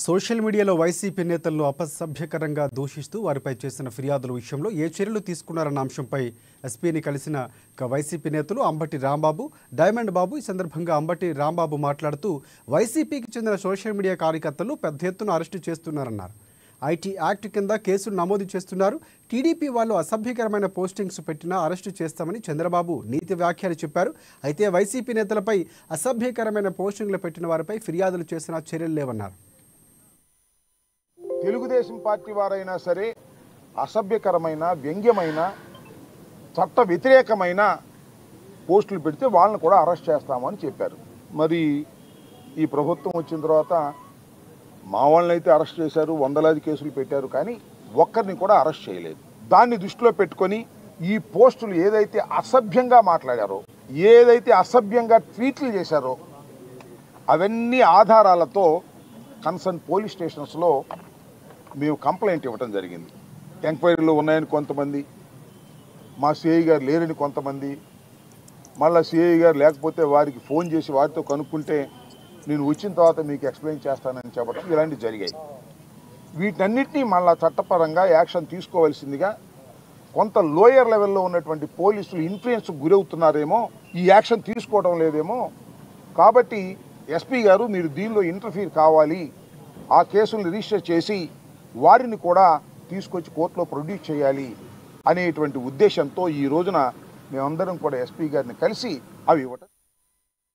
Social మీడియాలో YCP నేతలను అపసభ్యకరంగా దూషిస్తూ వారిపై చేసిన ఫిర్యాదుల విషయంలో ఏ చర్యలు తీసుకున్నారన్న అంశంపై ఎస్పీని కలిసిన వైసీపీ నేతలు అంబటి రాంబాబు, డైమండ్ బాబు. ఈ సందర్భంగా అంబటి రాంబాబు మాట్లాడుతూ వైసీపీకి చెందిన సోషల్ మీడియా కార్యకర్తలు పెద్ద ఎత్తున అరెస్టు చేస్తున్నారన్నారు. ఐటీ యాక్ట్ కింద కేసులు నమోదు చేస్తున్నారు. టీడీపీ వాళ్ళు అసభ్యకరమైన పోస్టింగ్స్ పెట్టినా అరెస్టు చేస్తామని చంద్రబాబు నీతి వ్యాఖ్యలు చెప్పారు. అయితే వైసీపీ నేతలపై అసభ్యకరమైన పోస్టింగ్లు పెట్టిన వారిపై ఫిర్యాదులు చేసిన చర్యలు లేవన్నారు. తెలుగుదేశం పార్టీ వారైనా సరే అసభ్యకరమైన, వ్యంగ్యమైన, చట్ట వ్యతిరేకమైన పోస్టులు పెడితే వాళ్ళని కూడా అరెస్ట్ చేస్తామని చెప్పారు. మరి ఈ ప్రభుత్వం వచ్చిన తర్వాత మా వాళ్ళని అయితే అరెస్ట్ చేశారు, వందలాది కేసులు పెట్టారు, కానీ ఒక్కరిని కూడా అరెస్ట్ చేయలేదు. దాన్ని దృష్టిలో పెట్టుకొని ఈ పోస్టులు ఏదైతే అసభ్యంగా మాట్లాడారో, ఏదైతే అసభ్యంగా ట్వీట్లు చేశారో అవన్నీ ఆధారాలతో కన్సర్న్ పోలీస్ స్టేషన్స్లో మేము కంప్లైంట్ ఇవ్వడం జరిగింది. ఎంక్వైరీలో ఉన్నాయని కొంతమంది, మా సిఐ గారు లేరని కొంతమంది, మళ్ళీ సిఐ గారు లేకపోతే వారికి ఫోన్ చేసి వారితో కనుక్కుంటే నేను వచ్చిన తర్వాత మీకు ఎక్స్ప్లెయిన్ చేస్తానని చెప్పడం, ఇలాంటివి జరిగాయి. వీటన్నిటినీ మళ్ళీ చట్టపరంగా యాక్షన్ తీసుకోవాల్సిందిగా కొంత లోయర్ లెవెల్లో ఉన్నటువంటి పోలీసులు ఇన్ఫ్లుయెన్స్ గురవుతున్నారేమో, ఈ యాక్షన్ తీసుకోవడం లేదేమో, కాబట్టి ఎస్పీ గారు మీరు దీనిలో ఇంటర్ఫీర్ కావాలి, ఆ కేసులను రిజిస్టర్ చేసి వారిని కూడా తీసుకొచ్చి కోర్టులో ప్రొడ్యూస్ చేయాలి అనేటువంటి ఉద్దేశంతో ఈ రోజున మేమందరం కూడా ఎస్పీ గారిని కలిసి అవి ఇవ్వటం